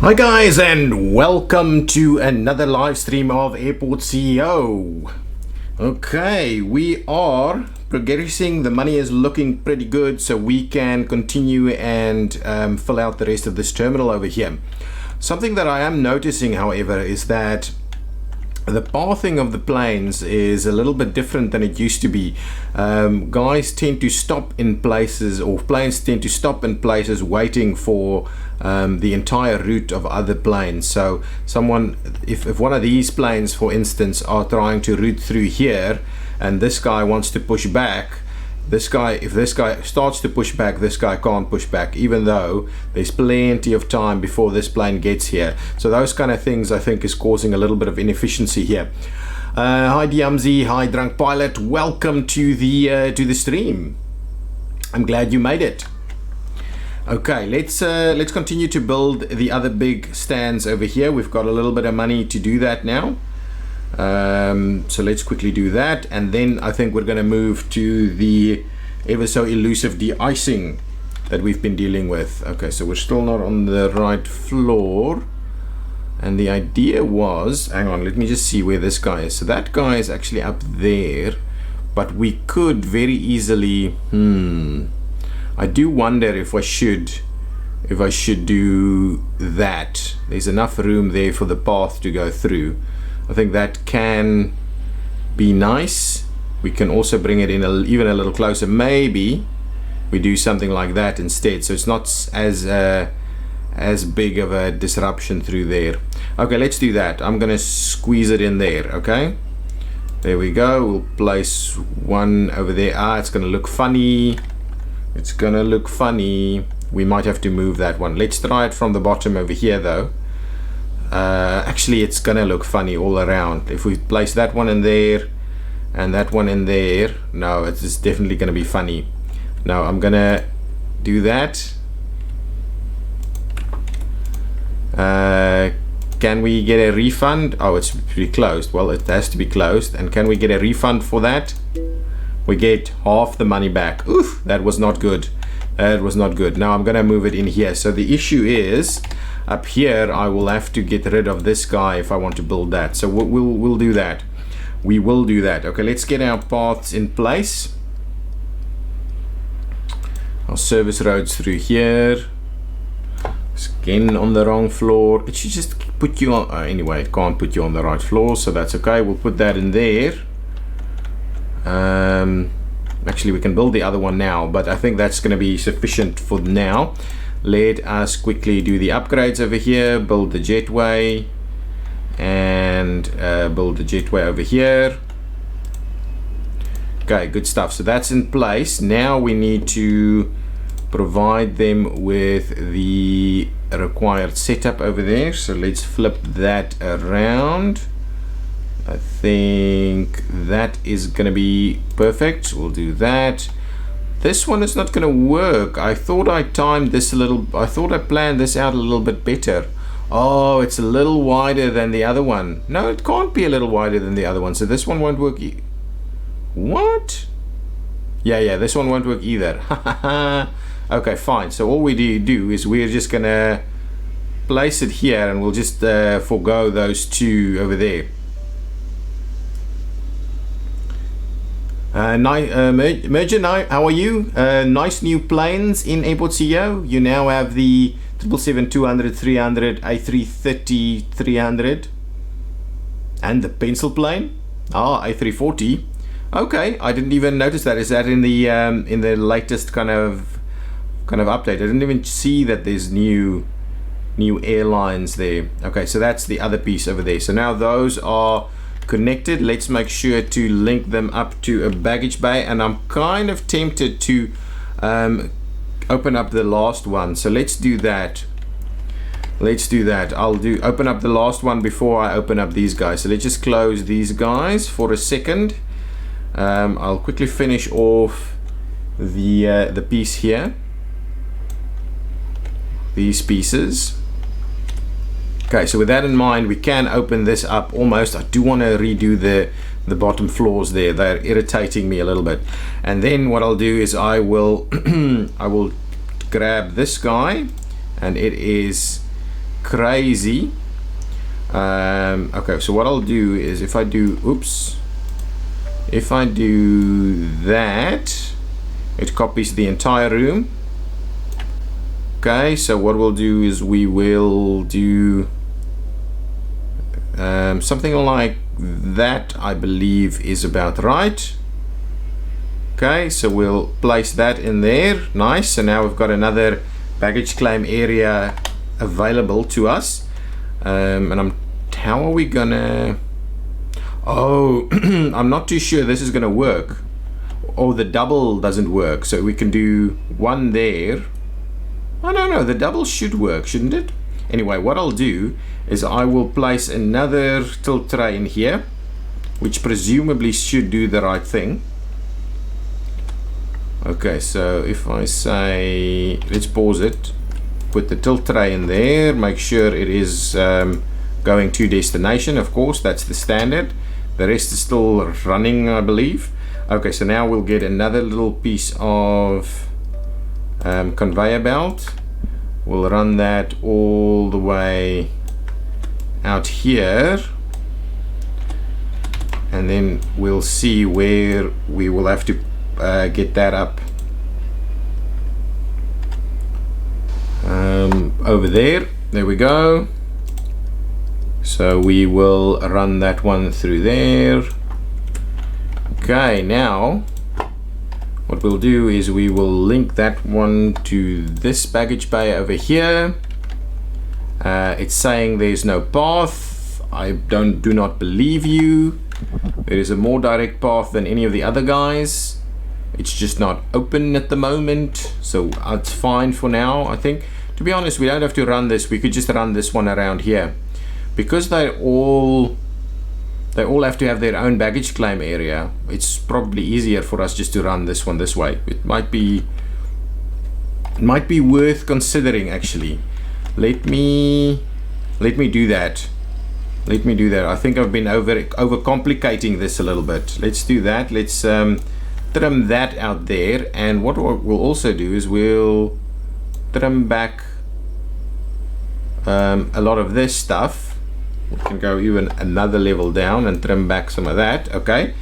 Hi guys, and welcome to another live stream of Airport CEO. Okay, we are progressing. The money is looking pretty good, so we can continue and fill out the rest of this terminal over here. Something that I am noticing, however, is that the pathing of the planes is a little bit different than it used to be. Guys tend to stop in places, or planes tend to stop in places waiting for the entire route of other planes. So if one of these planes, for instance, are trying to route through here, and this guy wants to push back, if this guy starts to push back, this guy can't push back, even though there's plenty of time before this plane gets here. So those kind of things, I think, is causing a little bit of inefficiency here. Hi DMZ, hi Drunk Pilot, welcome to the stream. I'm glad you made it. Okay, let's continue to build the other big stands over here. We've got a little bit of money to do that now. So let's quickly do that, and then I think we're going to move to the ever so elusive de-icing that we've been dealing with. Okay, so we're still not on the right floor, and the idea was, hang on, let me just see where this guy is. So that guy is actually up there, but we could very easily, I do wonder if I should do that. There's enough room there for the path to go through. I think that can be nice. We can also bring it in even a little closer. Maybe we do something like that instead, so it's not as big of a disruption through there. Okay, let's do that. I'm gonna squeeze it in there. Okay, there we go. We'll place one over there. It's gonna look funny. It's gonna look funny. We might have to move that one. Let's try it from the bottom over here though. Actually, it's gonna look funny all around. If we place that one in there and that one in there, no, it's definitely gonna be funny. Now I'm gonna do that. Can we get a refund? Oh, it's pretty closed. Well, it has to be closed. And can we get a refund for that? We get half the money back. Oof, that was not good. That was not good. Now I'm gonna move it in here. So the issue is, up here I will have to get rid of this guy if I want to build that. So we'll do that. We will do that. Okay, let's get our paths in place. Our service roads through here. Again on the wrong floor. It should just put you on. Anyway, it can't put you on the right floor, so that's okay. We'll put that in there. Actually, we can build the other one now, but I think that's going to be sufficient for now. Let us quickly do the upgrades over here, build the jetway, and build the jetway over here. Okay, good stuff. So that's in place. Now we need to provide them with the required setup over there. So let's flip that around. I think that is going to be perfect. We'll do that. This one is not going to work. I thought I timed this a little. I thought I planned this out a little bit better. Oh, it's a little wider than the other one. No, it can't be a little wider than the other one. So this one won't work. What? Yeah, this one won't work either. Okay, fine. So all we do is we're just going to place it here, and we'll just forego those two over there. Merger, how are you? Nice new planes in Airport CEO. You now have the 777-200, 300, A330, 300, and the pencil plane. A340. Okay, I didn't even notice that. Is that in the latest kind of update? I didn't even see that there's new airlines there. Okay, so that's the other piece over there. So now those are connected. Let's make sure to link them up to a baggage bay, and I'm kind of tempted to open up the last one, so let's do that. I'll open up the last one before I open up these guys. So let's just close these guys for a second. I'll quickly finish off the piece here, these pieces. Okay, so with that in mind, we can open this up almost. I do want to redo the bottom floors there. They're irritating me a little bit. And then what I'll do is I will grab this guy, and it is crazy. Okay, so what I'll do is if I do that, it copies the entire room. Okay, so what we'll do is we will do something like that. I believe is about right. Okay, so we'll place that in there. Nice. So now we've got another baggage claim area available to us. And how are we gonna, I'm not too sure this is gonna work. Oh, the double doesn't work, so we can do one there. Oh no, the double should work, shouldn't it? Anyway, what I'll do is I will place another tilt tray in here, which presumably should do the right thing. Okay, so if I say, let's pause it, put the tilt tray in there, make sure it is going to destination. Of course, that's the standard. The rest is still running, I believe. Okay, so now we'll get another little piece of conveyor belt. We'll run that all the way out here, and then we'll see where we will have to get that up. Over there we go. So we will run that one through there. Okay, now what we'll do is we will link that one to this baggage bay over here. It's saying there's no path. I do not believe you. There is a more direct path than any of the other guys. It's just not open at the moment, so it's fine for now. I think, to be honest, we don't have to run this. We could just run this one around here, because they all have to have their own baggage claim area. It's probably easier for us just to run this one this way. It might be worth considering, actually. Let me do that. I think I've been overcomplicating this a little bit. Let's do that. Let's trim that out there, and what we'll also do is we'll trim back a lot of this stuff. We can go even another level down and trim back some of that. Okay,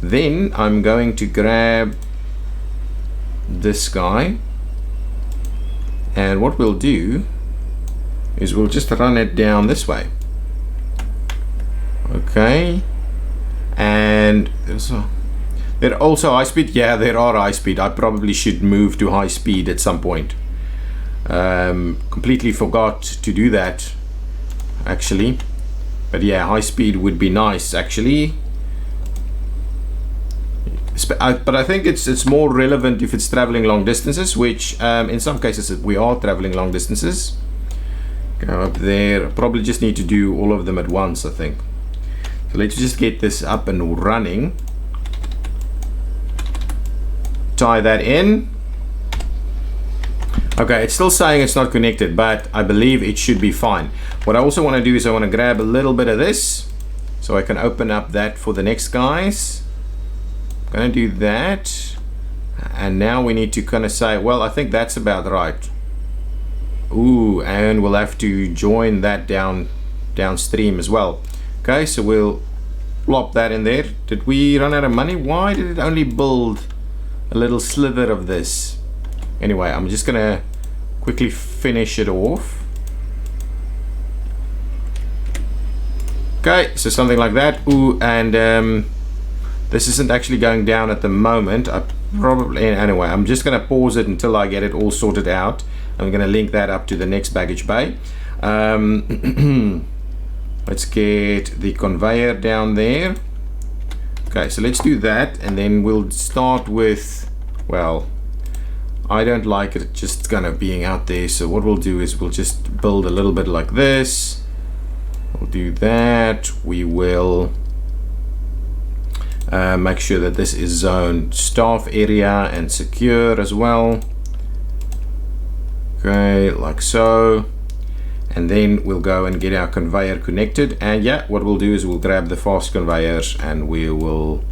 then I'm going to grab this guy, and what we'll do is we'll just run it down this way. Okay, and there are also high speed. Yeah, there are high speed. I probably should move to high speed at some point. Completely forgot to do that, actually. But yeah, high speed would be nice, actually. But I think it's more relevant if it's traveling long distances, which in some cases we are traveling long distances. Go up there. Probably just need to do all of them at once, I think. So let's just get this up and running. Tie that in. Okay, it's still saying it's not connected, but I believe it should be fine. What I also want to do is I want to grab a little bit of this so I can open up that for the next guys. I'm going to do that, and now we need to kind of say, well, I think that's about right. Ooh, and we'll have to join that downstream as well. Okay, so we'll plop that in there. Did we run out of money? Why did it only build a little sliver of this? Anyway, I'm just gonna quickly finish it off. Okay, so something like that. Ooh, and this isn't actually going down at the moment. Anyway, I'm just gonna pause it until I get it all sorted out. I'm gonna link that up to the next baggage bay. Let's get the conveyor down there. Okay, so let's do that, and then we'll start with, well, I don't like it just kind of being out there, so what we'll do is we'll just build a little bit like this. We'll do that. We will make sure that this is zoned staff area and secure as well. Okay, like so. And then we'll go and get our conveyor connected, and yeah, what we'll do is we'll grab the fast conveyors and we will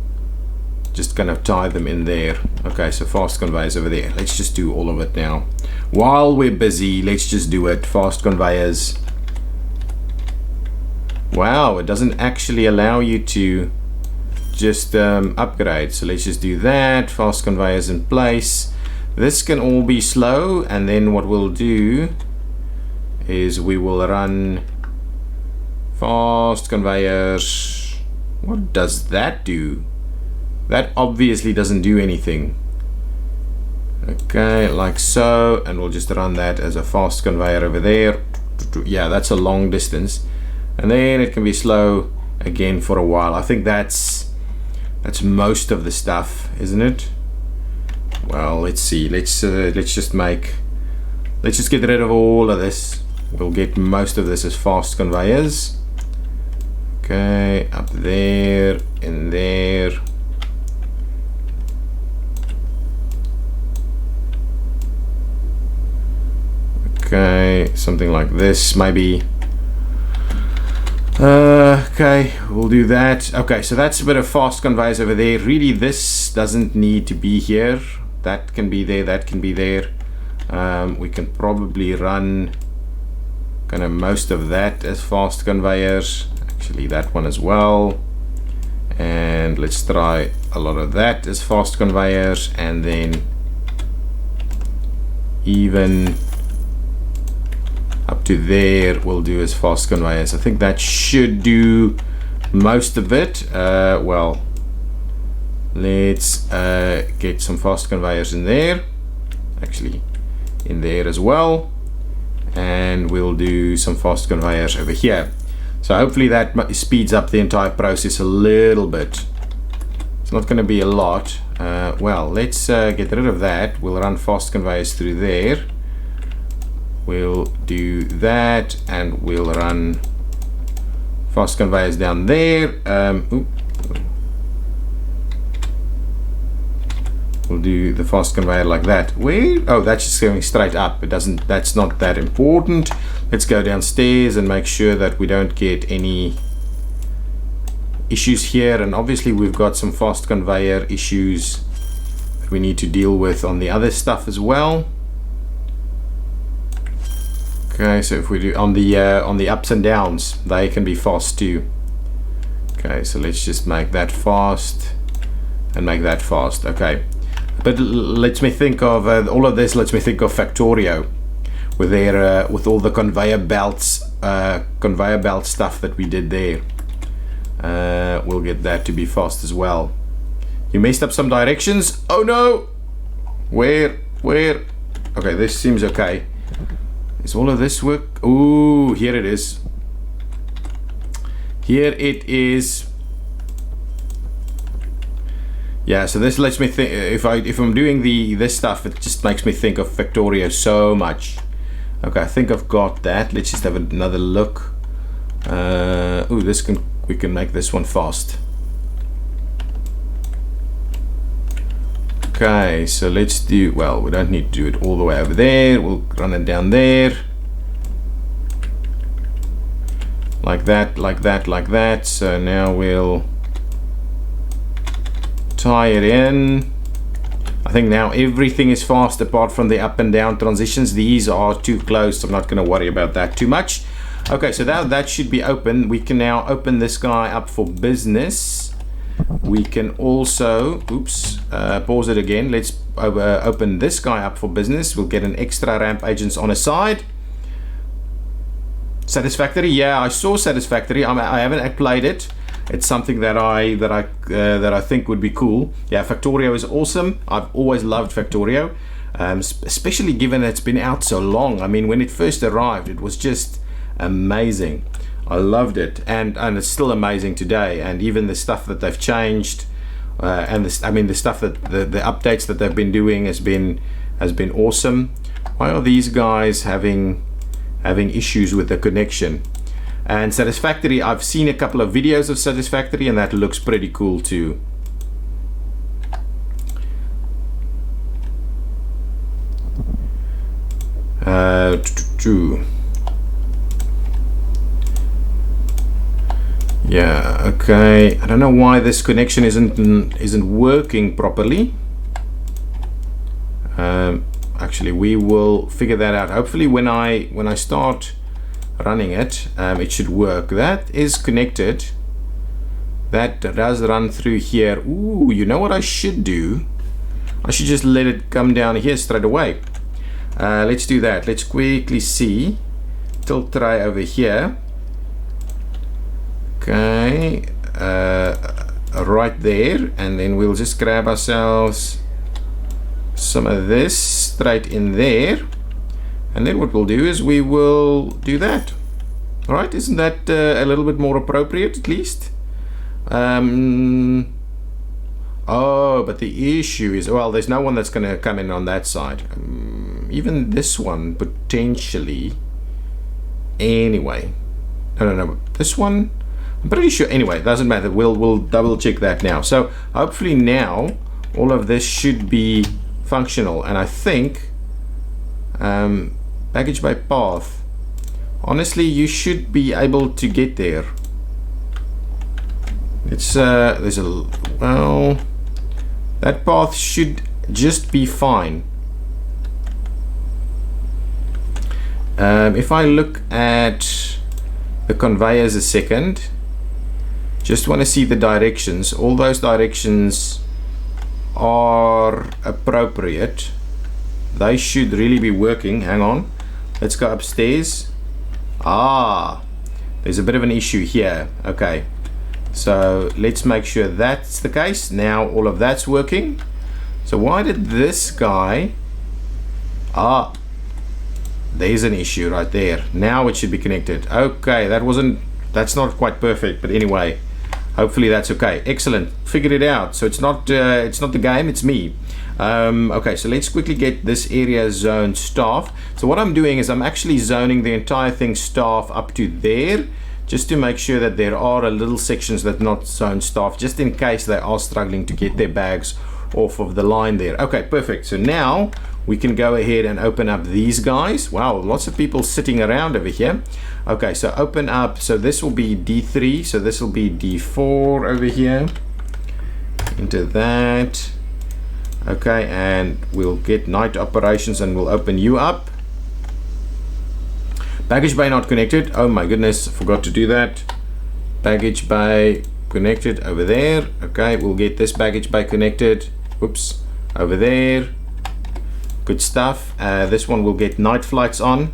just kind of tie them in there. Okay, so fast conveyors over there. Let's just do all of it now. While we're busy, let's just do it. Fast conveyors. Wow, it doesn't actually allow you to just upgrade. So let's just do that. Fast conveyors in place. This can all be slow, and then what we'll do is we will run fast conveyors. What does that do? That obviously doesn't do anything. Okay, like so, and we'll just run that as a fast conveyor over there. Yeah, that's a long distance, and then it can be slow again for a while. I think that's most of the stuff, isn't it? Well, let's see. Let's just get rid of all of this. We'll get most of this as fast conveyors. Okay, up there, in there. Okay, something like this maybe. Okay, we'll do that. Okay, so that's a bit of fast conveyors over there. Really, this doesn't need to be here. That can be there, that can be there. We can probably run kind of most of that as fast conveyors. Actually, that one as well. And let's try a lot of that as fast conveyors, and then even up to there we'll do as fast conveyors. I think that should do most of it. Well, let's get some fast conveyors in there, actually in there as well, and we'll do some fast conveyors over here. So hopefully that speeds up the entire process a little bit. It's not going to be a lot. Well, let's get rid of that. We'll run fast conveyors through there. We'll do that, and we'll run fast conveyors down there. We'll do the fast conveyor like that. Where? Oh, that's just going straight up. It doesn't. That's not that important. Let's go downstairs and make sure that we don't get any issues here. And obviously, we've got some fast conveyor issues that we need to deal with on the other stuff as well. Okay, so if we do on the ups and downs, they can be fast too. Okay, so let's just make that fast and make that fast. Okay, but lets me think of all of this. Lets me think of Factorio with their with all the conveyor belt stuff that we did there. We'll get that to be fast as well. You messed up some directions. Oh no! Where? Okay, this seems okay. Is all of this work? Ooh, here it is. Here it is. Yeah, so this lets me think. If I'm doing this stuff, it just makes me think of Factorio so much. Okay, I think I've got that. Let's just have another look. Ooh, we can make this one fast. Okay, so let's do, well, we don't need to do it all the way over there. We'll run it down there. Like that, like that, like that. So now we'll tie it in. I think now everything is fast apart from the up and down transitions. These are too close. I'm not going to worry about that too much. Okay, so now that should be open. We can now open this guy up for business. We can also, oops, pause it again. Let's open this guy up for business. We'll get an extra ramp agents on a side. Satisfactory, yeah, I saw Satisfactory. I haven't played it. It's something that I think would be cool. Yeah, Factorio is awesome. I've always loved Factorio, especially given it's been out so long. I mean, when it first arrived, it was just amazing. I loved it, and it's still amazing today. And even the stuff that they've changed, and the stuff that the updates that they've been doing has been awesome. Why are these guys having issues with the connection? And Satisfactory, I've seen a couple of videos of Satisfactory, and that looks pretty cool too. Yeah, okay. I don't know why this connection isn't working properly. Actually, we will figure that out. Hopefully, when I start running it, it should work. That is connected. That does run through here. Ooh, you know what I should do? I should just let it come down here straight away. Let's do that. Let's quickly see. Tilt tray over here. Okay, right there, and then we'll just grab ourselves some of this straight in there, and then what we'll do is we will do that. All right, isn't that a little bit more appropriate at least? Oh, but the issue is, well, there's no one that's going to come in on that side. Even this one potentially. Anyway, no, this one I'm pretty sure. Anyway, doesn't matter. We'll double check that now. So hopefully now all of this should be functional, and I think package by path, honestly you should be able to get there. It's there's a, well, that path should just be fine. If I look at the conveyors a second, just want to see the directions. All those directions are appropriate. They should really be working. Hang on, let's go upstairs. There's a bit of an issue here. Okay, so let's make sure that's the case. Now all of that's working. So why did this guy, there's an issue right there. Now it should be connected. Okay, that's not quite perfect, but anyway, hopefully that's okay. Excellent, figured it out. So it's not the game, it's me. Okay, so let's quickly get this area zone staff. So what I'm doing is I'm actually zoning the entire thing staff up to there, just to make sure that there are a little sections that not zone staff, just in case they are struggling to get their bags off of the line there. Okay, perfect. So now we can go ahead and open up these guys. Wow, lots of people sitting around over here. Okay, so open up. So this will be D3, so this will be D4 over here into that. Okay, and we'll get night operations and we'll open you up. Baggage bay not connected. Oh my goodness, forgot to do that. Baggage bay connected over there. Okay, we'll get this baggage bay connected. Whoops, over there. Good stuff. This one will get night flights on.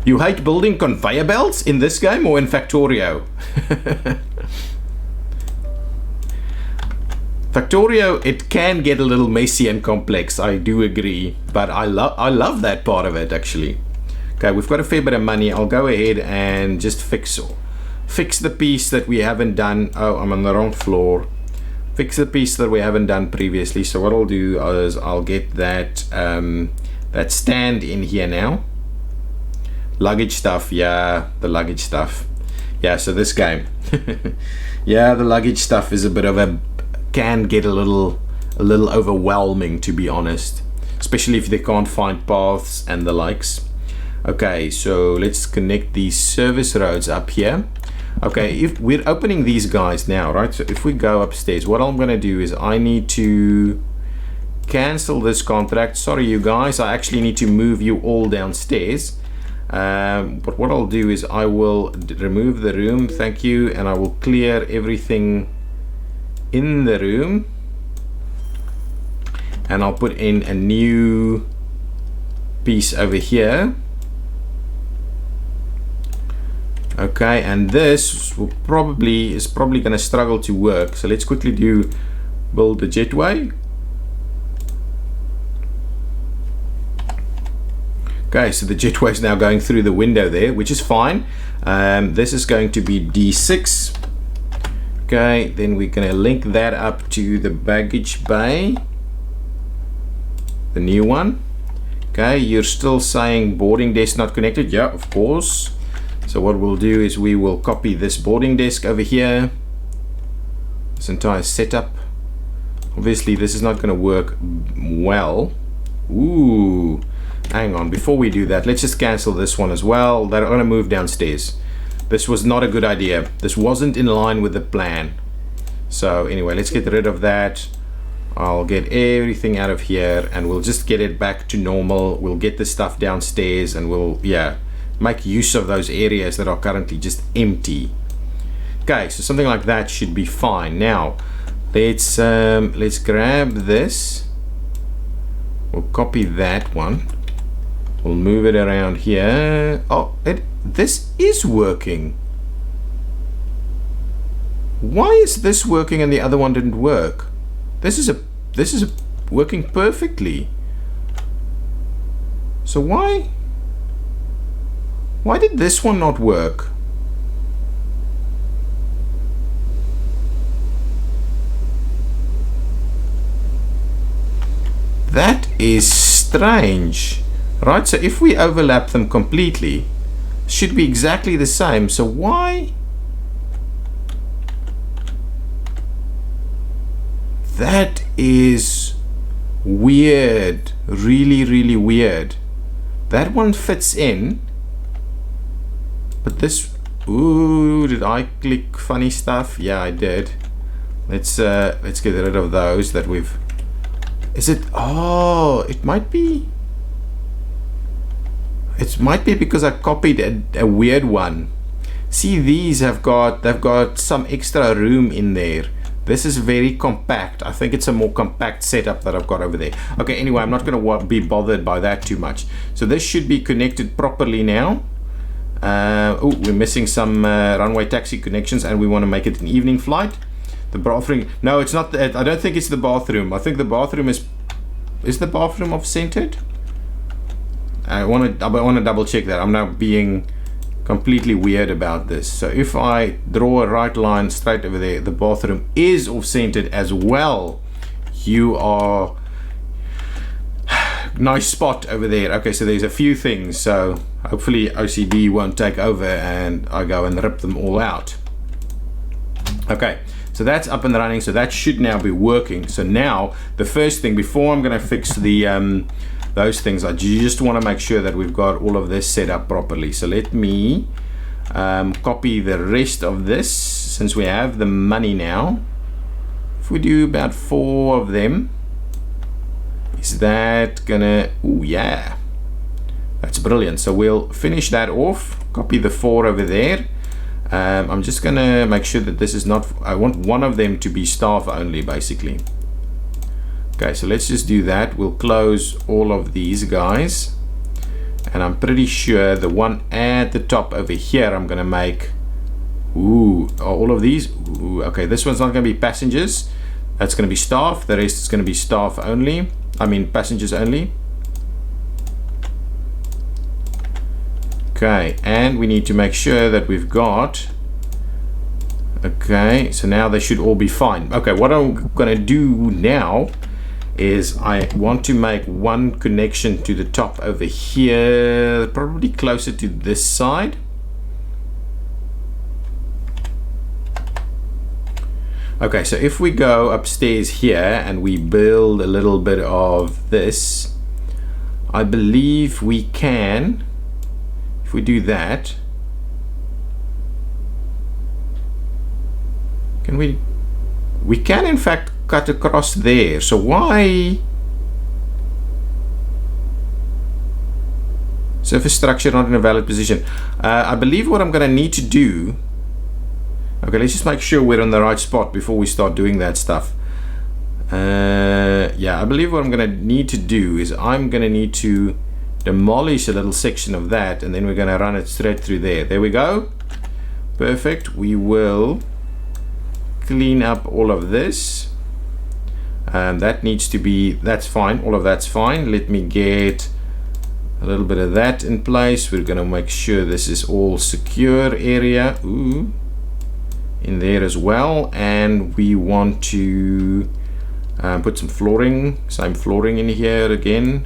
You hate building conveyor belts in this game or in Factorio? Factorio, it can get a little messy and complex, I do agree, but I love that part of it actually. Okay, we've got a fair bit of money. I'll go ahead and just fix the piece that we haven't done. Oh, I'm on the wrong floor. Fix the piece that we haven't done previously. So what I'll do is I'll get that that stand in here now. Luggage stuff, yeah, the luggage stuff. Yeah, so this game, yeah, the luggage stuff is a bit of a, can get a little overwhelming, to be honest, especially if they can't find paths and the likes. Okay, so let's connect these service roads up here. Okay, if we're opening these guys now, right? So if we go upstairs, what I'm gonna do is I need to cancel this contract. Sorry you guys, I actually need to move you all downstairs. But what I'll do is I will remove the room, thank you, and I will clear everything in the room, and I'll put in a new piece over here. Okay, and this will probably going to struggle to work, so let's quickly build the jetway. Okay, so the jetway is now going through the window there, which is fine. This is going to be D6. Okay, then we're going to link that up to the baggage bay, the new one. Okay, you're still saying boarding desk not connected. Yeah, of course. So what we'll do is we will copy this boarding desk over here, this entire setup. Obviously this is not going to work well. Ooh, hang on, before we do that, let's just cancel this one as well. They're going to move downstairs. This was not a good idea. This wasn't in line with the plan. So anyway, let's get rid of that. I'll get everything out of here and we'll just get it back to normal. We'll get the stuff downstairs and we'll, yeah, make use of those areas that are currently just empty. Okay, so something like that should be fine. Now, let's grab this. We'll copy that one. We'll move it around here. Oh, this is working. Why is this working and the other one didn't work? This is working perfectly. So why did this one not work? That is strange. Right, so if we overlap them completely, it should be exactly the same. So why? That is weird. Really, really weird. That one fits in, but this, ooh, did I click funny stuff? Yeah, I did. Let's get rid of those that we've, is it, oh, it might be because I copied a weird one. See, these they've got some extra room in there. This is very compact. I think it's a more compact setup that I've got over there. Okay, anyway, I'm not going to be bothered by that too much. So this should be connected properly now. Oh, we're missing some runway taxi connections and we want to make it an evening flight. The bathroom, no, it's not. I don't think it's the bathroom. I think the bathroom is the bathroom off-centered? I want to double check that. I'm now being completely weird about this. So if I draw a right line straight over there, the bathroom is off-centered as well. You are nice spot over there. Okay, so there's a few things, so hopefully OCD won't take over and I go and rip them all out. Okay, so that's up and running, so that should now be working. So now the first thing, before I'm going to fix the those things, I just want to make sure that we've got all of this set up properly. So let me copy the rest of this, since we have the money now. If we do about 4 of them, is that gonna, oh yeah, that's brilliant. So we'll finish that off, copy the 4 over there. I'm just gonna make sure that this is not, I want one of them to be staff only basically. Okay, so let's just do that. We'll close all of these guys, and I'm pretty sure the one at the top over here I'm gonna make, ooh, all of these, ooh, okay, this one's not gonna be passengers, that's gonna be staff. The rest is gonna be staff only, I mean passengers only. Okay, and we need to make sure that we've got, okay, so now they should all be fine. Okay, what I'm gonna do now is I want to make one connection to the top over here, probably closer to this side. Okay, so if we go upstairs here and we build a little bit of this, I believe we can, if we do that, can we can in fact cut across there. So why surface structure not in a valid position? I believe what I'm going to need to do, okay, let's just make sure we're on the right spot before we start doing that stuff. Yeah, I believe what I'm going to need to do is I'm going to need to demolish a little section of that, and then we're going to run it straight through there. There we go, perfect. We will clean up all of this. That needs to be, that's fine, all of that's fine. Let me get a little bit of that in place. We're going to make sure this is all secure area, ooh, in there as well. And we want to put some flooring, same flooring in here again.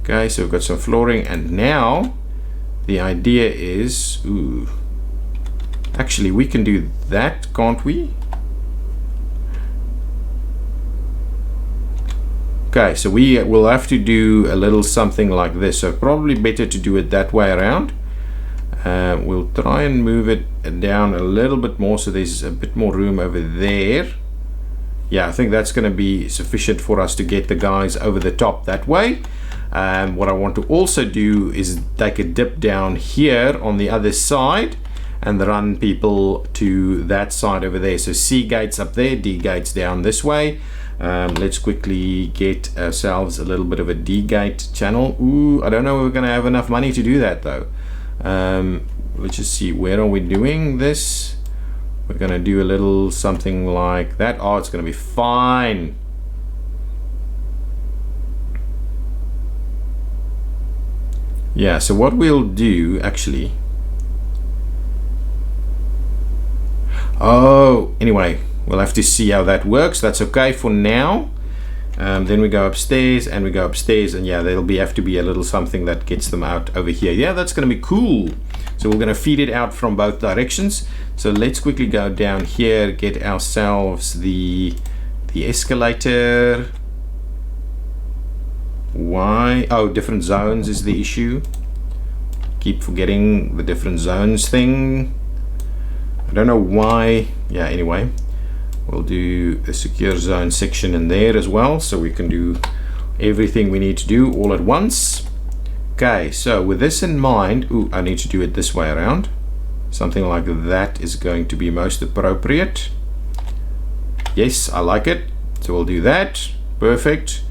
Okay, so we've got some flooring, and now the idea is, ooh, actually we can do that, can't we? Okay, so we will have to do a little something like this, so probably better to do it that way around. We'll try and move it down a little bit more so there's a bit more room over there Yeah, I think that's going to be sufficient for us to get the guys over the top that way. What I want to also do is take a dip down here on the other side and run people to that side over there. So C gates up there, D gates down this way. Let's quickly get ourselves a little bit of a D gate channel. Ooh, I don't know if we're going to have enough money to do that though. Let's just see, where are we doing this? We're going to do a little something like that. Oh, it's going to be fine. Yeah, so what we'll do actually, anyway, we'll have to see how that works. That's okay for now. Then we go upstairs and we go upstairs, and yeah, there'll have to be a little something that gets them out over here. Yeah, that's going to be cool. So we're going to feed it out from both directions. So let's quickly go down here, get ourselves the escalator. Why? Oh, different zones is the issue. Keep forgetting the different zones thing. I don't know why. Yeah, anyway, we'll do a secure zone section in there as well, so we can do everything we need to do all at once. Okay, so with this in mind, I need to do it this way around. Something like that is going to be most appropriate. Yes, I like it. So we'll do that. Perfect.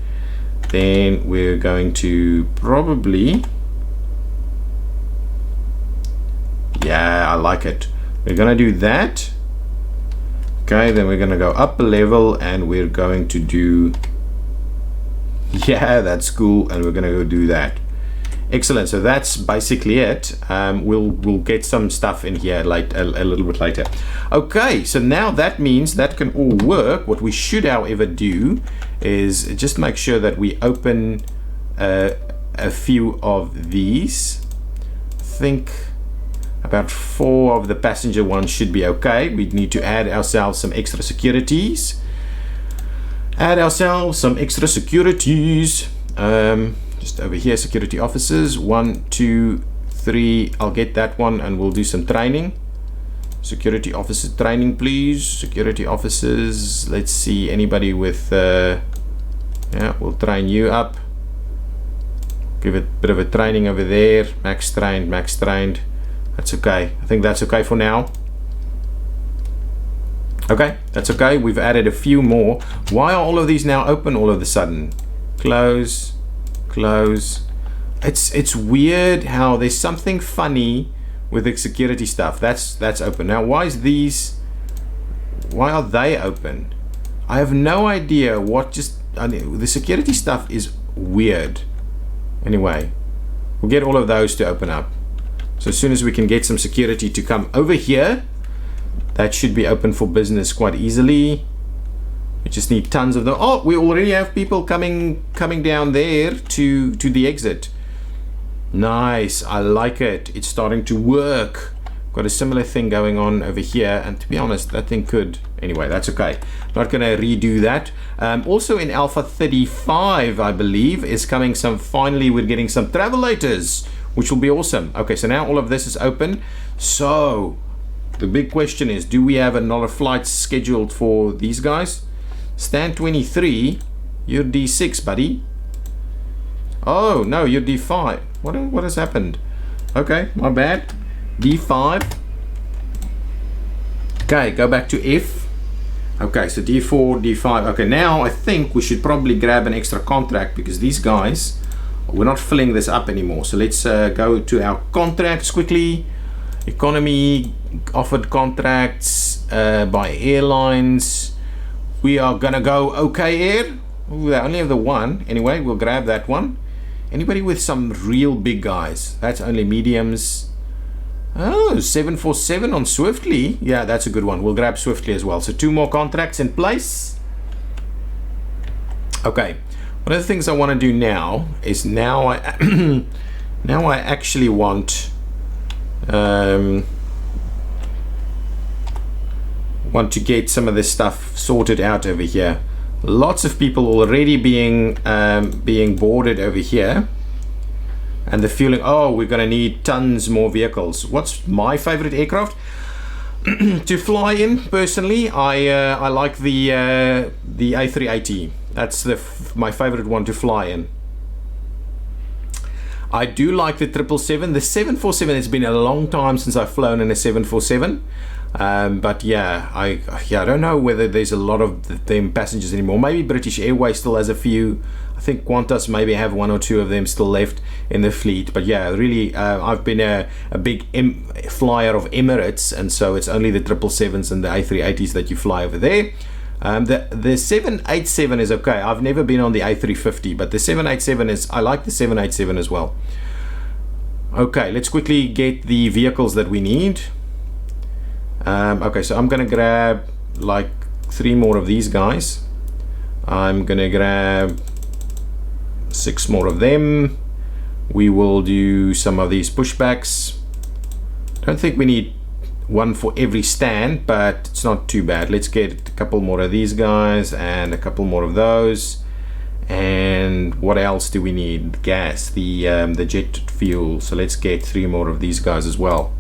Then we're going to probably, yeah, I like it. We're going to do that. Okay, then we're going to go up a level and we're going to do, yeah, that's cool, and we're going to go do that. Excellent. So that's basically it. We'll get some stuff in here a little bit later. Okay, so now that means that can all work. What we should, however, do is just make sure that we open a few of these. I think about 4 of the passenger ones should be okay. We need to add ourselves some extra securities. Just over here, security officers, 1, 2, 3. I'll get that one and we'll do some training. Security officer training, please. Security officers, let's see, anybody with yeah, we'll train you up. Give it a bit of a training over there. Max trained. That's okay. I think that's okay for now. Okay, that's okay. We've added a few more. Why are all of these now open all of a sudden? Close. It's weird how there's something funny with the security stuff. That's open. Now why are they open? I have no idea what the security stuff is weird. Anyway, we'll get all of those to open up. So as soon as we can get some security to come over here, that should be open for business quite easily. We just need tons of them. Oh, we already have people coming down there to the exit. Nice, I like it. It's starting to work. Got a similar thing going on over here, and to be honest, that thing could. Anyway, that's okay. Not going to redo that. Also in Alpha 35, I believe, is coming finally we're getting some travelators, which will be awesome. Okay, so now all of this is open. So the big question is, do we have another flight scheduled for these guys? Stand 23, you're D6, buddy. Oh no, you're D5. What has happened? Okay, my bad. D5. Okay, go back to F. Okay, so D4, D5. Okay, now I think we should probably grab an extra contract because these guys, we're not filling this up anymore. So let's go to our contracts quickly. Economy, offered contracts by airlines. We are gonna go OK Air. Ooh, they only have the one. Anyway, we'll grab that one. Anybody with some real big guys? That's only mediums. Oh, 747 on Swiftly. Yeah, that's a good one. We'll grab Swiftly as well. So 2 more contracts in place. Okay. One of the things I want to do now is now I actually want to get some of this stuff sorted out over here. Lots of people already being boarded over here, and the feeling, oh, we're gonna need tons more vehicles. What's my favorite aircraft? To fly in, personally, I like the A380. That's my favorite one to fly in. I do like the 777. The 747, it's been a long time since I've flown in a 747. But yeah, I don't know whether there's a lot of them passengers anymore. Maybe British Airways still has a few. I think Qantas maybe have one or two of them still left in the fleet. But yeah, really, I've been a big flyer of Emirates, and so it's only the 777s and the A380s that you fly over there. The 787 is okay. I've never been on the A350, but the 787 is, I like the 787 as well. Okay, let's quickly get the vehicles that we need. Okay, so I'm gonna grab like 3 more of these guys. I'm gonna grab 6 more of them. We will do some of these pushbacks. Don't think we need one for every stand, but it's not too bad. Let's get a couple more of these guys and a couple more of those. And what else do we need? Gas, the jet fuel. So let's get 3 more of these guys as well.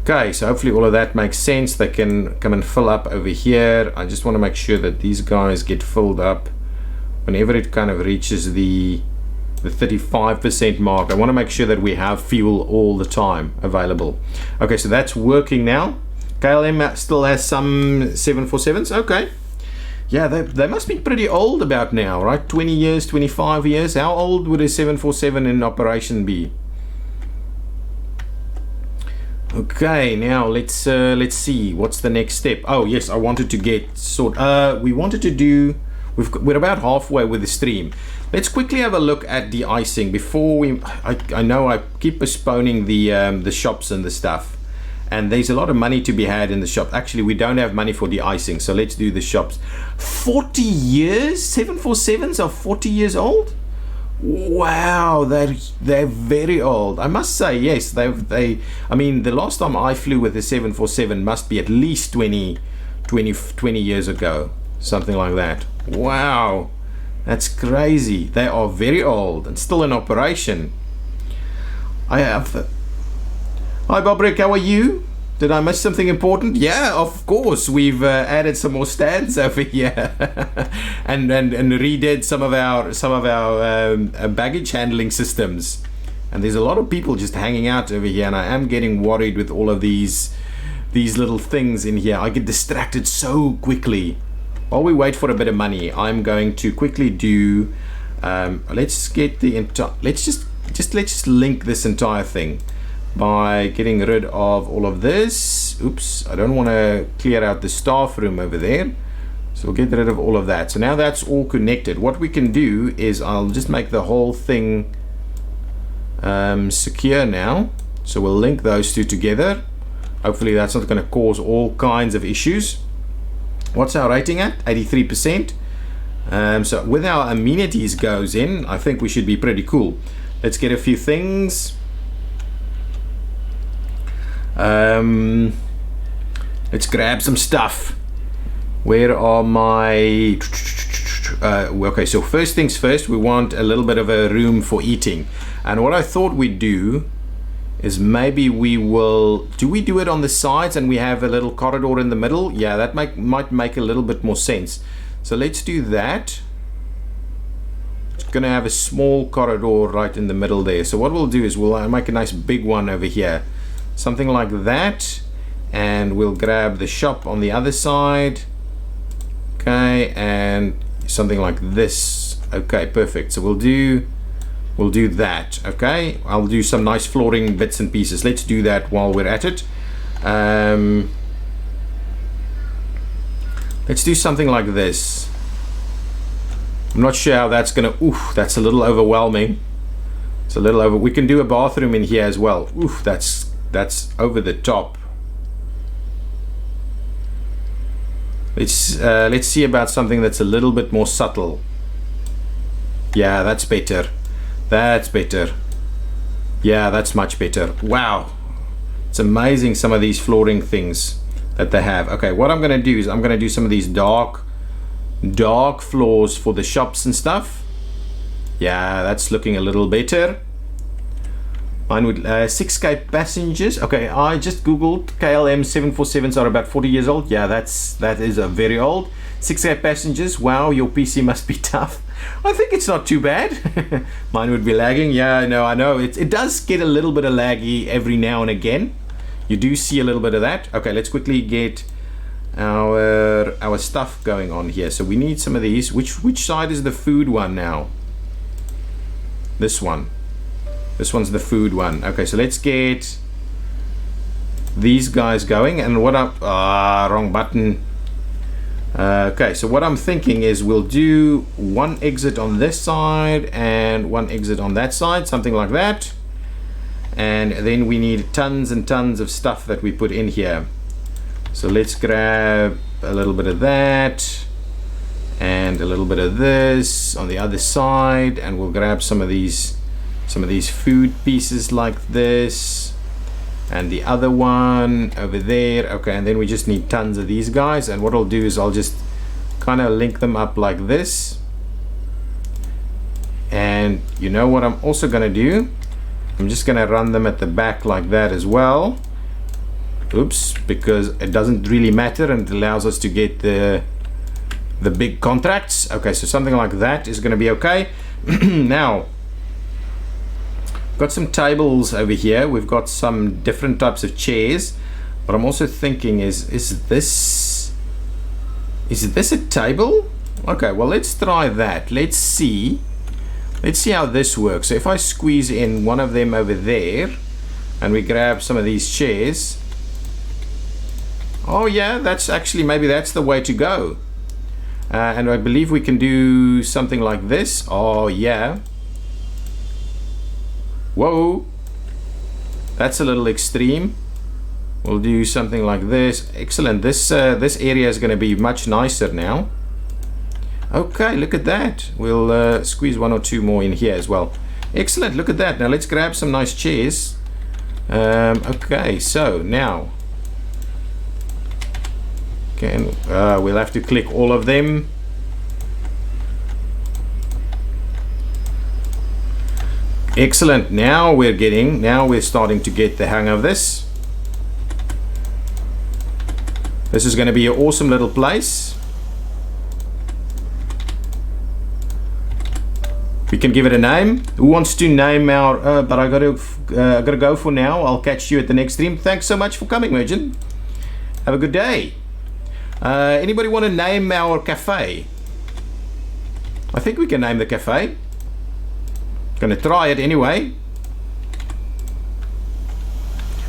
Okay, so hopefully all of that makes sense. They can come and fill up over here. I just want to make sure that these guys get filled up whenever it kind of reaches the 35% mark. I want to make sure that we have fuel all the time available. Okay, so that's working now. KLM still has some 747s. Okay. Yeah, they must be pretty old about now, right? 20 years, 25 years. How old would a 747 in operation be? Okay, now let's see what's the next step. Oh yes, I wanted to get we wanted to do, we're about halfway with the stream. Let's quickly have a look at de-icing before we, I know I keep postponing the shops and the stuff, and there's a lot of money to be had in the shop. Actually, we don't have money for de-icing, so let's do the shops. 40 years? 747s are 40 years old? Wow, they're very old. I must say, yes, I mean, the last time I flew with the 747 must be at least 20 years ago, something like that. Wow, that's crazy. They are very old and still in operation. Hi Bobrick, how are you? Did I miss something important? Yeah, of course. We've added some more stands over here, and redid some of our baggage handling systems. And there's a lot of people just hanging out over here, and I am getting worried with all of these little things in here. I get distracted so quickly. While we wait for a bit of money, I'm going to quickly do. Let's get the let's just link this entire thing by getting rid of all of this. Oops, I don't want to clear out the staff room over there, so we'll get rid of all of that. So now that's all connected. What we can do is I'll just make the whole thing secure now, so we'll link those two together. Hopefully that's not going to cause all kinds of issues. What's our rating at? 83%. So with our amenities goes in, I think we should be pretty cool. Let's get a few things. Let's grab some stuff. Where are my okay, so first things first, we want a little bit of a room for eating, and what I thought we'd do is maybe we do it on the sides and we have a little corridor in the middle. Yeah, that might make a little bit more sense. So let's do that. It's gonna have a small corridor right in the middle there. So what we'll do is we'll make a nice big one over here, something like that, and we'll grab the shop on the other side. Okay, and something like this. Okay, perfect. So we'll do that. Okay, I'll do some nice flooring bits and pieces. Let's do that while we're at it. Let's do something like this. I'm not sure how that's gonna. Oof, that's a little overwhelming. It's a little over. We can do a bathroom in here as well. Oof, that's over the top. Let's see about something that's a little bit more subtle. Yeah, that's better. That's better. Yeah, that's much better. Wow, it's amazing some of these flooring things that they have. Okay, what I'm gonna do is I'm gonna do some of these dark floors for the shops and stuff. Yeah, that's looking a little better. Mine would 6k passengers. Okay, I just googled KLM 747s are about 40 years old. Yeah, that is a very old. 6k passengers. Wow, your PC must be tough. I think it's not too bad. Mine would be lagging. Yeah, no, I know it does get a little bit of laggy every now and again. You do see a little bit of that. Okay, let's quickly get our stuff going on here. So we need some of these. Which side is the food one now? This one. This one's the food one. Okay, so let's get these guys going. And what I'm wrong button. Okay, so what I'm thinking is we'll do one exit on this side and one exit on that side, something like that. And then we need tons and tons of stuff that we put in here. So let's grab a little bit of that and a little bit of this on the other side, and we'll grab some of these food pieces like this and the other one over there. Okay, and then we just need tons of these guys, and what I'll do is I'll just kind of link them up like this. And you know what I'm also gonna do? I'm just gonna run them at the back like that as well. Oops, because it doesn't really matter and it allows us to get the big contracts. Okay, so something like that is gonna be okay. Now, got some tables over here. We've got some different types of chairs. What I'm also thinking is this a table? Okay, well, let's try that. Let's see how this works. So if I squeeze in one of them over there and we grab some of these chairs. Oh yeah, that's actually, maybe that's the way to go. And I believe we can do something like this. Oh yeah. Whoa, that's a little extreme. We'll do something like this. Excellent. This area is going to be much nicer now. Okay, look at that. We'll squeeze one or two more in here as well. Excellent. Look at that. Now let's grab some nice chairs. Okay, so now we'll have to click all of them. Excellent. Now we're starting to get the hang of this. This is going to be an awesome little place. We can give it a name. Who wants to name our? But I gotta go for now. I'll catch you at the next stream. Thanks so much for coming, Merchant. Have a good day. Anybody want to name our cafe? I think we can name the cafe. Gonna try it anyway.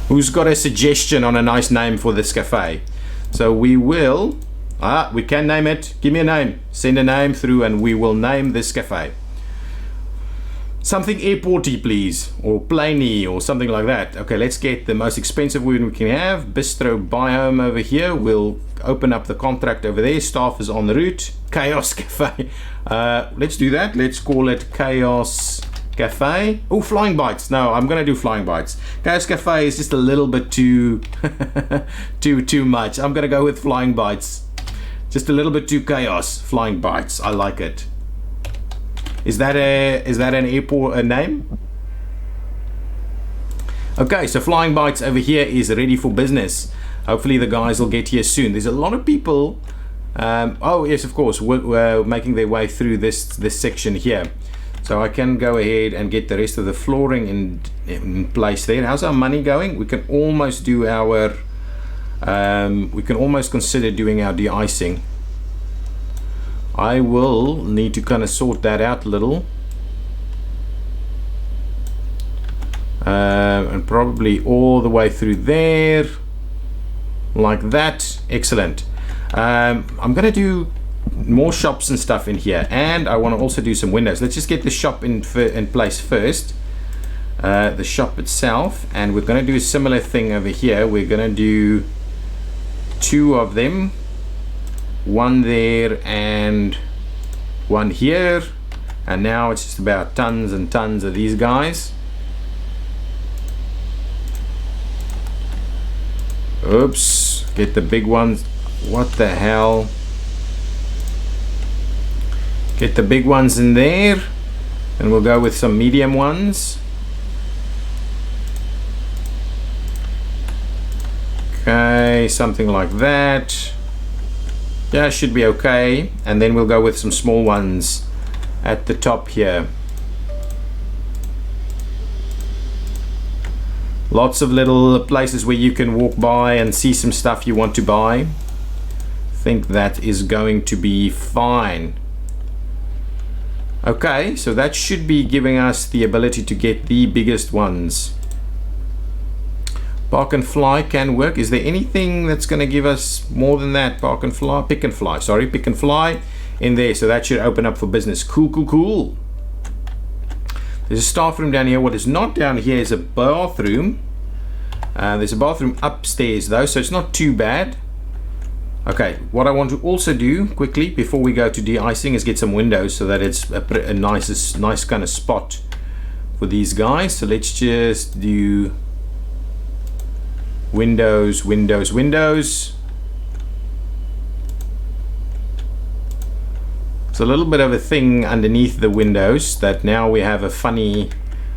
Who's got a suggestion on a nice name for this cafe? So we will, we can name it. Give me a name. Send a name through and we will name this cafe. Something airporty, please, or planey, or something like that. Okay, let's get the most expensive one we can have. Bistro Biome over here. We'll open up the contract over there. Staff is en route. Chaos Cafe. Let's do that. Let's call it Chaos Cafe. Oh, Flying Bites. No, I'm gonna do Flying Bites. Chaos Cafe is just a little bit too too much. I'm gonna go with Flying Bites. Just a little bit too chaos. Flying Bites. I like it. Is that an airport name? Okay, so Flying Bites over here is ready for business. Hopefully the guys will get here soon. There's a lot of people. Oh yes, of course, we're making their way through this section here. So I can go ahead and get the rest of the flooring in place there. How's our money going? We can almost do our. We can almost consider doing our de-icing. I will need to kind of sort that out a little. And probably all the way through there. Like that. Excellent. I'm going to do more shops and stuff in here. And I want to also do some windows. Let's just get the shop in place first. The shop itself. And we're going to do a similar thing over here. We're going to do 2 of them. One there and one here, and now it's just about tons and tons of these guys. Oops, get the big ones. What the hell? Get the big ones in there, and we'll go with some medium ones. Okay, something like that. Yeah, should be okay. And then we'll go with some small ones at the top here. Lots of little places where you can walk by and see some stuff you want to buy. I think that is going to be fine. Okay, so that should be giving us the ability to get the biggest ones. Park and fly can work. Is there anything that's going to give us more than that? Park and fly, pick and fly, sorry, pick and fly in there. So that should open up for business. Cool, cool, cool. There's a staff room down here. What is not down here is a bathroom. There's a bathroom upstairs though, so it's not too bad. Okay, what I want to also do quickly before we go to de-icing is get some windows so that it's a nice kind of spot for these guys. So let's just do windows, windows, windows. It's a little bit of a thing underneath the windows that now we have a funny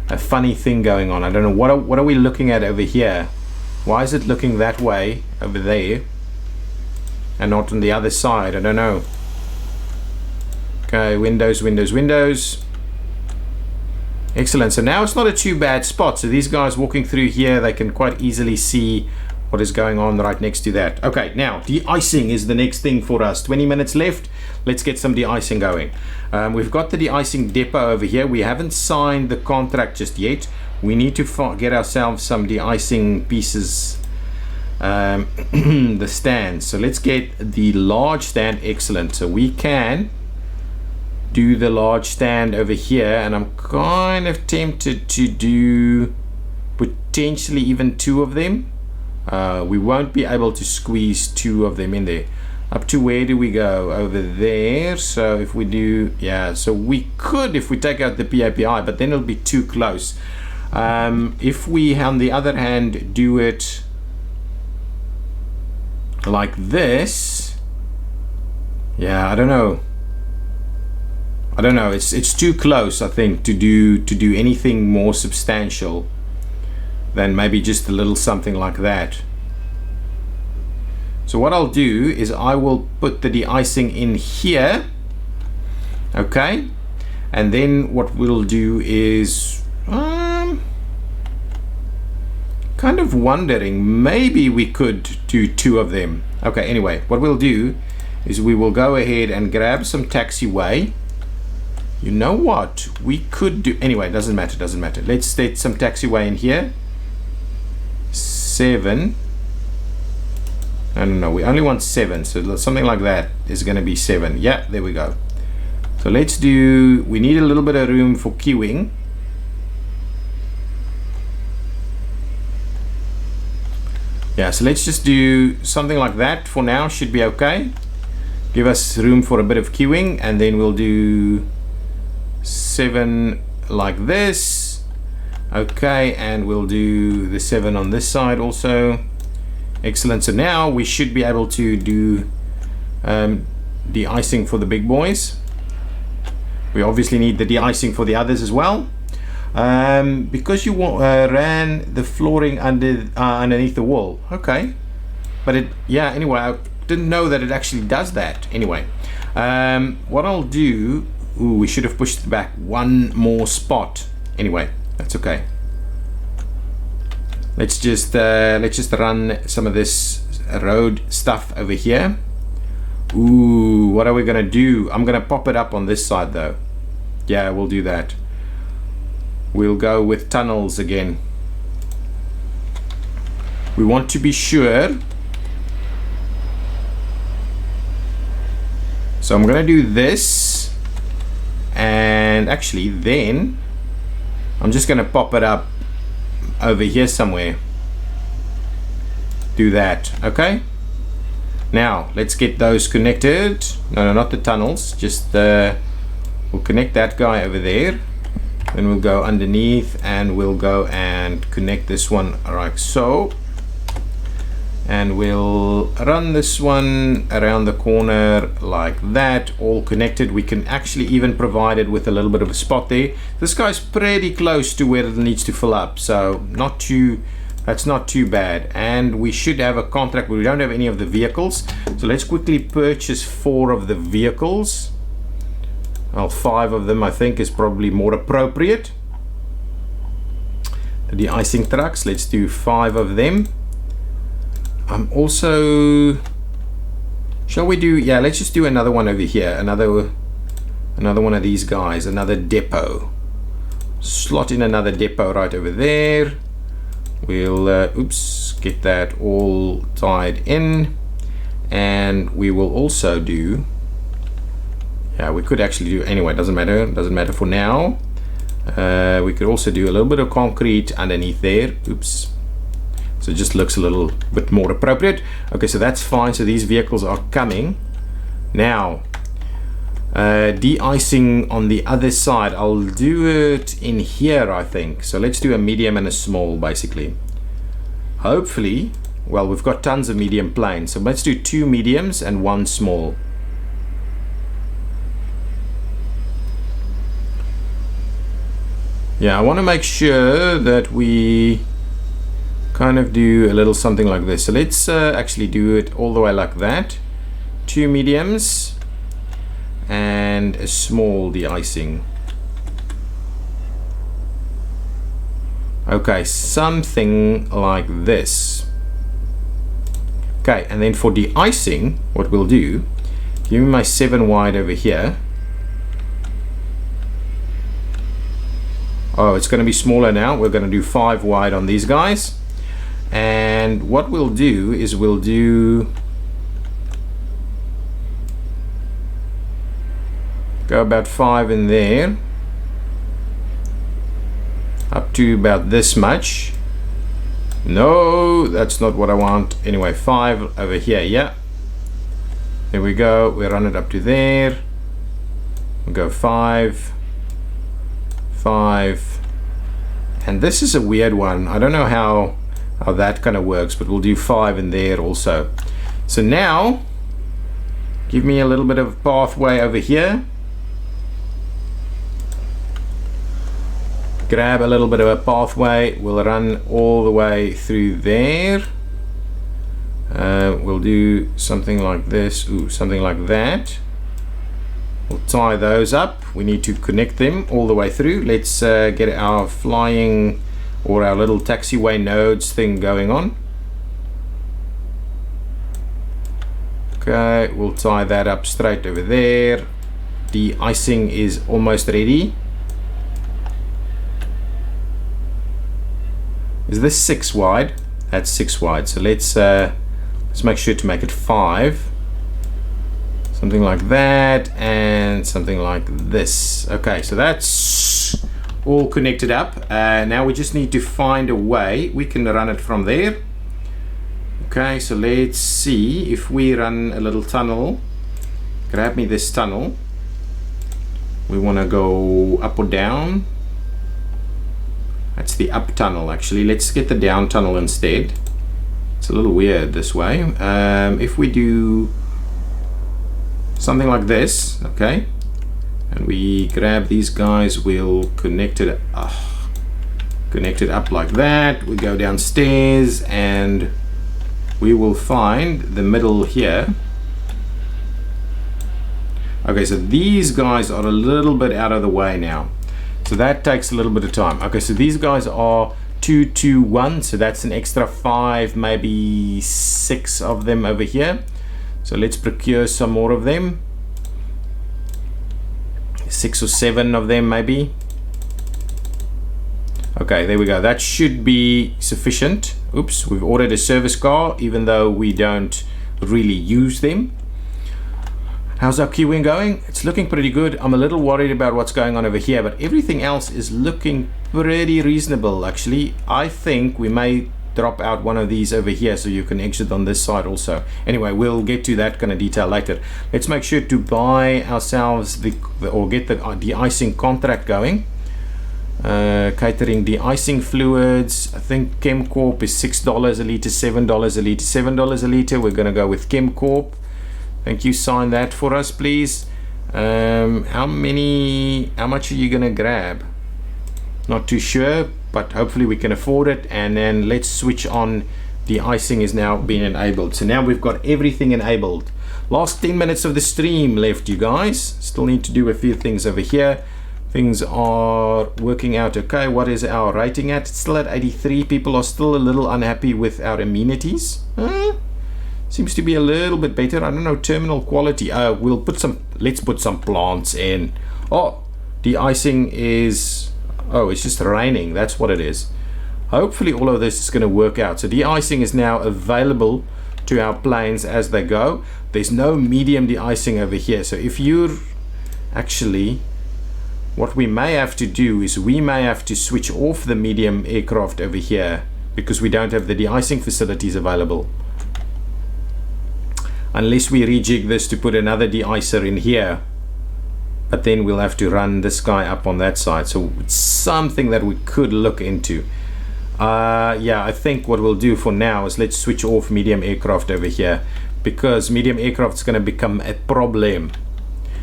thing going on. I don't know what are we looking at over here. Why is it looking that way over there and not on the other side? I don't know. Okay, windows, windows, windows. Excellent. So now it's not a too bad spot. So these guys walking through here, they can quite easily see what is going on right next to that. Okay, now de-icing is the next thing for us. 20 minutes left. Let's get some de-icing going. We've got the de-icing depot over here. We haven't signed the contract just yet. We need to get ourselves some de-icing pieces, the stands. So let's get the large stand. Excellent. So we can do the large stand over here, and I'm kind of tempted to do potentially even two of them. We won't be able to squeeze two of them in there. Up to where do we go? Over there. So if we do, yeah, so we could if we take out the PAPI, but then it'll be too close. If we on the other hand do it like this, yeah, I don't know, it's too close, I think, to do anything more substantial than maybe just a little something like that. So what I'll do is I will put the de-icing in here, okay, and then what we'll do is kind of wondering, maybe we could do two of them. Okay, anyway, what we'll do is we will go ahead and grab some taxiway. You know what we could do? Anyway, doesn't matter. Let's set some taxiway in here. 7. No, we only want 7, so something like that is going to be 7. Yeah, there we go. So let's do, we need a little bit of room for queuing. Yeah, so let's just do something like that for now. Should be okay. Give us room for a bit of queuing, and then we'll do 7 like this. Okay, and we'll do the 7 on this side also. Excellent. So now we should be able to do de-icing for the big boys. We obviously need the de-icing for the others as well. Because you ran the flooring underneath the wall. Okay, but it, yeah, anyway, I didn't know that it actually does that. Anyway, what I'll do, ooh, we should have pushed it back one more spot. Anyway, that's okay. Let's just run some of this road stuff over here. Ooh, what are we gonna do? I'm gonna pop it up on this side though. Yeah, we'll do that. We'll go with tunnels again. We want to be sure. So I'm gonna do this, and actually then I'm just gonna pop it up over here somewhere. Do that. Okay, now let's get those connected. No, not the tunnels, just we'll connect that guy over there. Then we'll go underneath and we'll go and connect this one like so, and we'll run this one around the corner like that, all connected. We can actually even provide it with a little bit of a spot there. This guy's pretty close to where it needs to fill up, so not too That's not too bad, and we should have a contract, but we don't have any of the vehicles. So let's quickly purchase 4 of the vehicles. Well, 5 of them I think is probably more appropriate. The de-icing trucks, let's do 5 of them. I'm also, shall we do, yeah, let's just do another one over here, another one of these guys, another depot. Slot in another depot right over there. We'll oops, get that all tied in, and we will also do, yeah, we could actually do, anyway, doesn't matter for now. We could also do a little bit of concrete underneath there. Oops, so it just looks a little bit more appropriate. Okay, so that's fine. So these vehicles are coming now. De-icing on the other side, I'll do it in here I think. So let's do a medium and a small basically. Hopefully, well, we've got tons of medium planes, so let's do 2 mediums and 1 small. Yeah, I want to make sure that we kind of do a little something like this. So let's actually do it all the way like that. 2 mediums and a small de-icing. Okay, something like this. Okay, and then for de-icing, what we'll do, give me my 7 wide over here. Oh, it's going to be smaller now. We're going to do 5 wide on these guys. And what we'll do is we'll do, go about 5 in there, up to about this much. No, that's not what I want. Anyway, 5 over here. Yeah, there we go. We run it up to there. We'll go 5, 5, and this is a weird one. I don't know how that kind of works, but we'll do 5 in there also. So now give me a little bit of pathway over here. Grab a little bit of a pathway. We'll run all the way through there. We'll do something like this. Ooh, something like that. We'll tie those up. We need to connect them all the way through. Let's get our flying or our little taxiway nodes thing going on. Okay, we'll tie that up straight over there. De-icing is almost ready. Is this 6 wide? That's 6 wide. So let's make sure to make it 5. Something like that, and something like this. Okay, so that's all connected up. Now we just need to find a way we can run it from there. Okay, so let's see if we run a little tunnel. Grab me this tunnel. We want to go up or down. That's the up tunnel actually. Let's get the down tunnel instead. It's a little weird this way. If we do something like this, okay, and we grab these guys, we'll connect it up like that. We go downstairs and we will find the middle here. Okay, so these guys are a little bit out of the way now, so that takes a little bit of time. Okay, so these guys are 2, 2, 1, so that's an extra 5, maybe 6 of them over here. So let's procure some more of them. 6 or 7 of them maybe. Okay, there we go. That should be sufficient. Oops, we've ordered a service car even though we don't really use them. How's our queuing going? It's looking pretty good. I'm a little worried about what's going on over here, but everything else is looking pretty reasonable actually. I think we may drop out one of these over here so you can exit on this side also. Anyway, we'll get to that kind of detail later. Let's make sure to buy ourselves or get the de-icing contract going. Catering de-icing fluids. I think ChemCorp is $6 a liter, $7 a liter, $7 a liter. We're going to go with ChemCorp. Thank you. Sign that for us, please. How much are you going to grab? Not too sure. but hopefully we can afford it. And then let's switch on. De-icing is now being enabled. So now we've got everything enabled. Last 10 minutes of the stream left, you guys. Still need to do a few things over here. Things are working out okay. What is our rating at? It's still at 83. People are still a little unhappy with our amenities. Seems to be a little bit better. I don't know, terminal quality. Let's put some plants in. Oh, de-icing is, it's just raining. That's what it is. Hopefully all of this is going to work out. So de-icing is now available to our planes as they go. There's no medium de-icing over here. So if you're actually, what we may have to do is we may have to switch off the medium aircraft over here because we don't have the de-icing facilities available. Unless we rejig this to put another de-icer in here. But then we'll have to run this guy up on that side. So it's something that we could look into. Yeah, I think what we'll do for now is let's switch off medium aircraft over here, because medium aircraft is going to become a problem.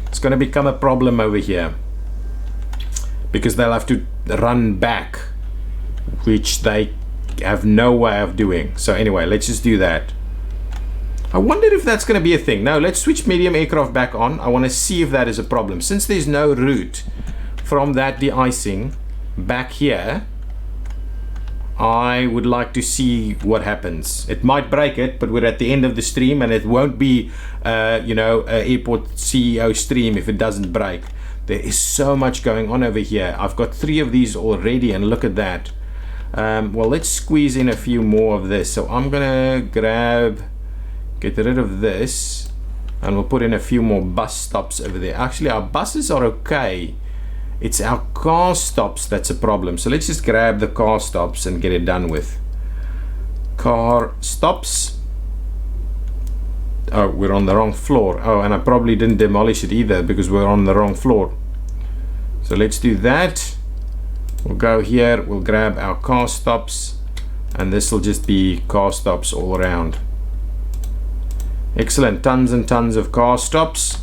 It's going to become a problem over here because they'll have to run back, which they have no way of doing. So anyway, let's just do that. I wonder if that's going to be a thing. No, let's switch medium aircraft back on. I want to see if that is a problem. Since there's no route from that de-icing back here, I would like to see what happens. It might break it, but we're at the end of the stream and it won't be, you know, an airport CEO stream if it doesn't break. There is so much going on over here. I've got 3 of these already and look at that. Well, let's squeeze in a few more of this. So I'm gonna get rid of this and we'll put in a few more bus stops over there. Actually, our buses are okay. It's our car stops that's a problem. So let's just grab the car stops and get it done with. Car stops. Oh, we're on the wrong floor. Oh, and I probably didn't demolish it either because we're on the wrong floor. So let's do that. We'll go here, we'll grab our car stops, and this will just be car stops all around. Excellent, tons and tons of car stops.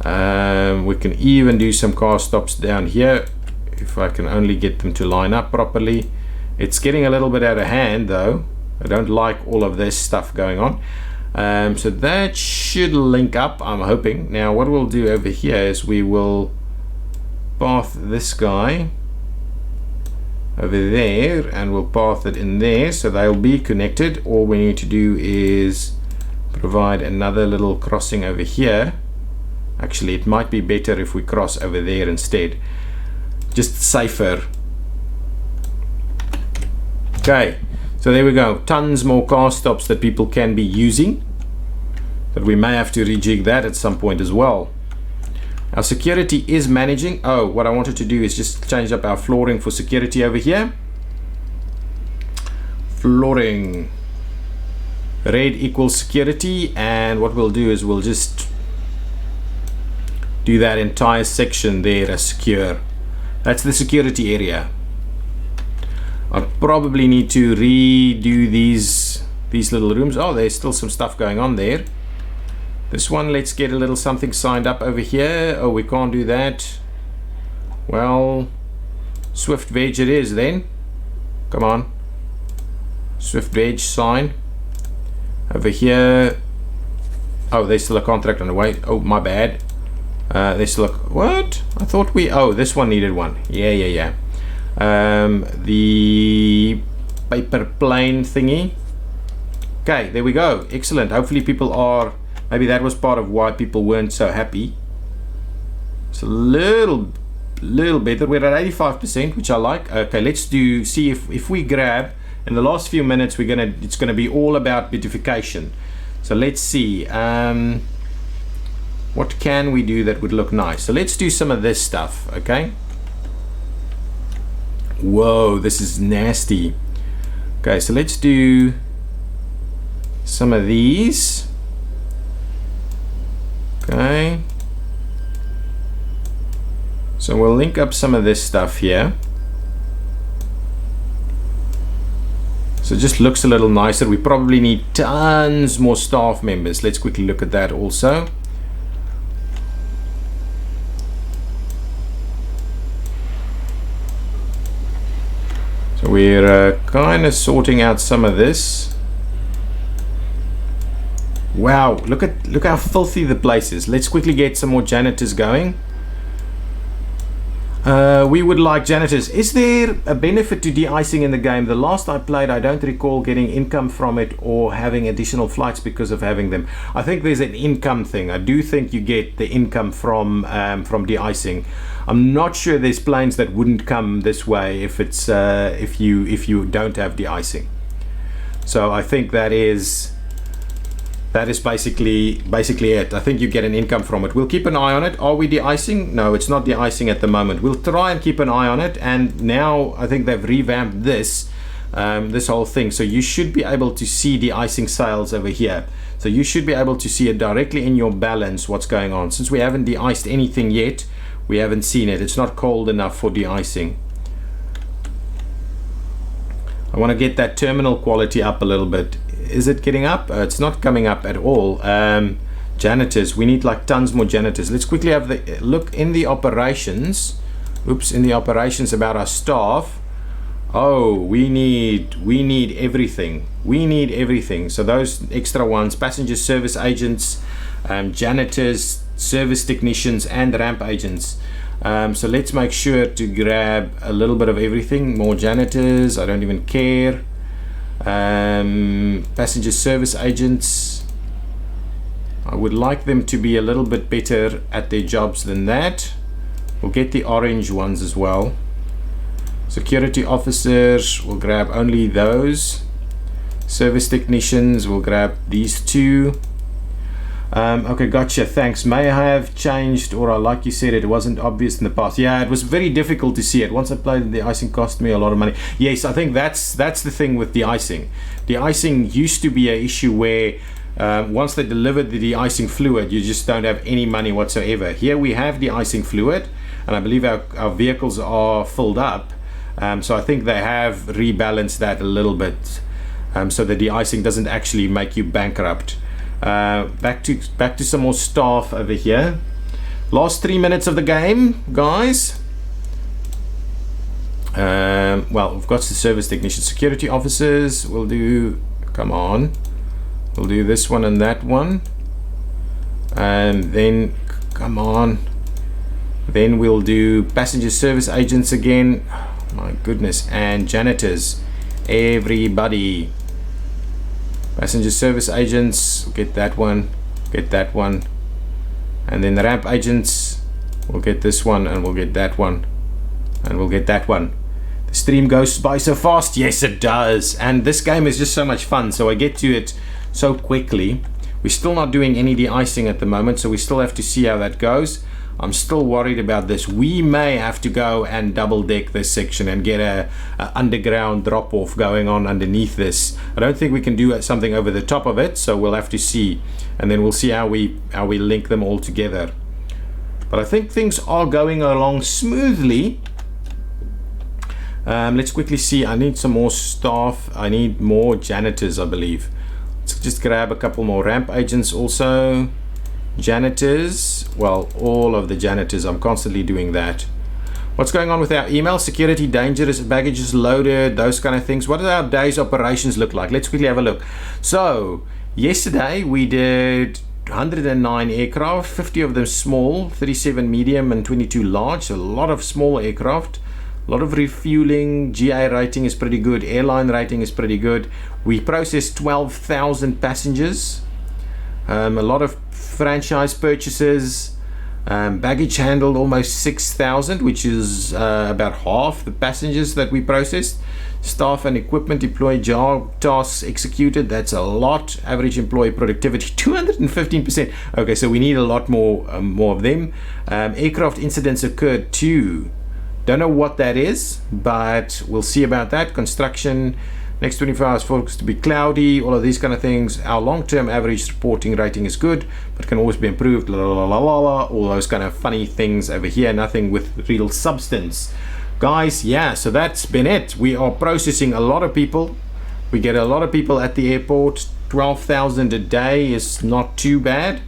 We can even do some car stops down here if I can only get them to line up properly. It's getting a little bit out of hand though. I don't like all of this stuff going on. So that should link up, I'm hoping. Now what we'll do over here is we will path this guy over there and we'll path it in there so they'll be connected. All we need to do is provide another little crossing over here. Actually, it might be better if we cross over there instead. Just safer. Okay, so there we go. Tons more car stops that people can be using. But we may have to rejig that at some point as well. Our security is managing. Oh, what I wanted to do is just change up our flooring for security over here. Flooring. Red equals security, and what we'll do is we'll just do that entire section there as secure. That's the security area. I probably need to redo these little rooms. Oh, there's still some stuff going on there. This one, let's get a little something signed up over here. Oh, we can't do that. Well, Swift Veg it is then. Come on. Swift Veg sign. Over here. Oh, there's still a contract on the way. Oh, my bad. There's still a, what? I thought we, oh, this one needed one. Yeah. The paper plane thingy. Okay, there we go. Excellent. Hopefully people are, maybe that was part of why people weren't so happy. It's a little better. We're at 85%, which I like. Okay, let's see if we grab in the last few minutes, it's gonna be all about beautification. So let's see. What can we do that would look nice? So let's do some of this stuff, okay? Whoa, this is nasty. Okay, so let's do some of these. Okay. So we'll link up some of this stuff here. So it just looks a little nicer. We probably need tons more staff members. Let's quickly look at that also. We're kind of sorting out some of this. Wow, look how filthy the place is. Let's quickly get some more janitors going. We would like janitors. Is there a benefit to de-icing in the game? The last I played, I don't recall getting income from it or having additional flights because of having them. I think there's an income thing. I do think you get the income from de-icing. I'm not sure there's planes that wouldn't come this way if it's if you don't have de-icing. So I think that is basically it. I think you get an income from it. We'll keep an eye on it. Are we de-icing? No, it's not de-icing at the moment. We'll try and keep an eye on it. And now I think they've revamped this whole thing. So you should be able to see de-icing sales over here. So you should be able to see it directly in your balance what's going on. Since we haven't de-iced anything yet, we haven't seen it. It's not cold enough for de-icing. I want to get that terminal quality up a little bit. Is it getting up? It's not coming up at all. Janitors, we need like tons more janitors. Let's quickly have the look in the operations. Oops, in the operations about our staff. Oh, we need everything. We need everything. So those extra ones: passenger service agents, janitors, service technicians, and ramp agents. So let's make sure to grab a little bit of everything. More janitors. I don't even care. Passenger service agents, I would like them to be a little bit better at their jobs than that. We'll get the orange ones as well. Security officers, we'll grab only those. Service technicians, we'll grab these two. Okay, gotcha, thanks. May I have changed, or like you said, it wasn't obvious in the past. Yeah, it was very difficult to see it. Once I played, the icing cost me a lot of money. Yes, I think that's the thing with de-icing. De-icing used to be an issue where once they delivered the de-icing fluid, you just don't have any money whatsoever. Here we have de-icing fluid, and I believe our vehicles are filled up. So I think they have rebalanced that a little bit, so the de-icing doesn't actually make you bankrupt. Back to some more staff over here. Last 3 minutes of the game, guys. Well, we've got the service technicians, security officers. We'll do, come on, we'll do this one and that one, and then come on, then we'll do passenger service agents again. My goodness, and janitors, everybody. Passenger service agents, we'll get that one, and then the ramp agents, we'll get this one, and we'll get that one, and we'll get that one. The stream goes by so fast. Yes, it does. And this game is just so much fun, so I get to it so quickly. We're still not doing any de-icing at the moment, so we still have to see how that goes. I'm still worried about this. We may have to go and double deck this section and get a underground drop off going on underneath this. I don't think we can do something over the top of it, so we'll have to see, and then we'll see how we link them all together. But I think things are going along smoothly. Let's quickly see. I need some more staff. I need more janitors, I believe. Let's just grab a couple more ramp agents also. Janitors, well, all of the janitors, I'm constantly doing that. What's going on with our email? Security, dangerous, baggage is loaded, those kind of things. What do our day's operations look like? Let's quickly have a look. So yesterday we did 109 aircraft, 50 of them small, 37 medium and 22 large. So a lot of small aircraft, a lot of refueling. GA rating is pretty good, airline rating is pretty good. We processed 12,000 passengers. A lot of franchise purchases, baggage handled almost 6,000, which is about half the passengers that we processed. Staff and equipment deployed, job tasks executed, that's a lot. Average employee productivity 215%. Okay, so we need a lot more of them. Aircraft incidents occurred too. Don't know what that is, but we'll see about that. Construction, next 24 hours forecast to be cloudy, all of these kind of things. Our long-term average reporting rating is good, but can always be improved, la, la, la, la, la, all those kind of funny things over here, nothing with real substance. Guys, yeah, so that's been it. We are processing a lot of people. We get a lot of people at the airport. 12,000 a day is not too bad.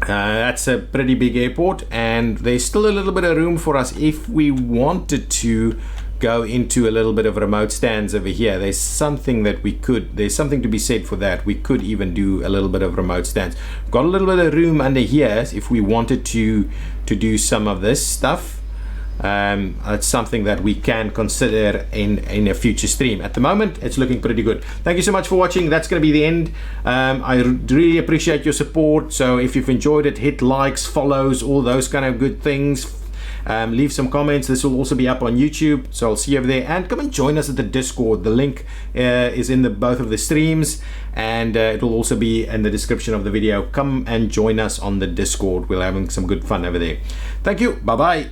That's a pretty big airport, and there's still a little bit of room for us if we wanted to go into a little bit of remote stands over here. There's something to be said for that. We could even do a little bit of remote stands. Got a little bit of room under here if we wanted to do some of this stuff. It's something that we can consider in a future stream. At the moment, it's looking pretty good. Thank you so much for watching. That's going to be the end. I really appreciate your support. So if you've enjoyed it, hit likes, follows, all those kind of good things. Leave some comments. This will also be up on YouTube, so I'll see you over there. And come and join us at the Discord. The link is in both of the streams, and it will also be in the description of the video. Come and join us on the Discord. We're having some good fun over there. Thank you. Bye bye.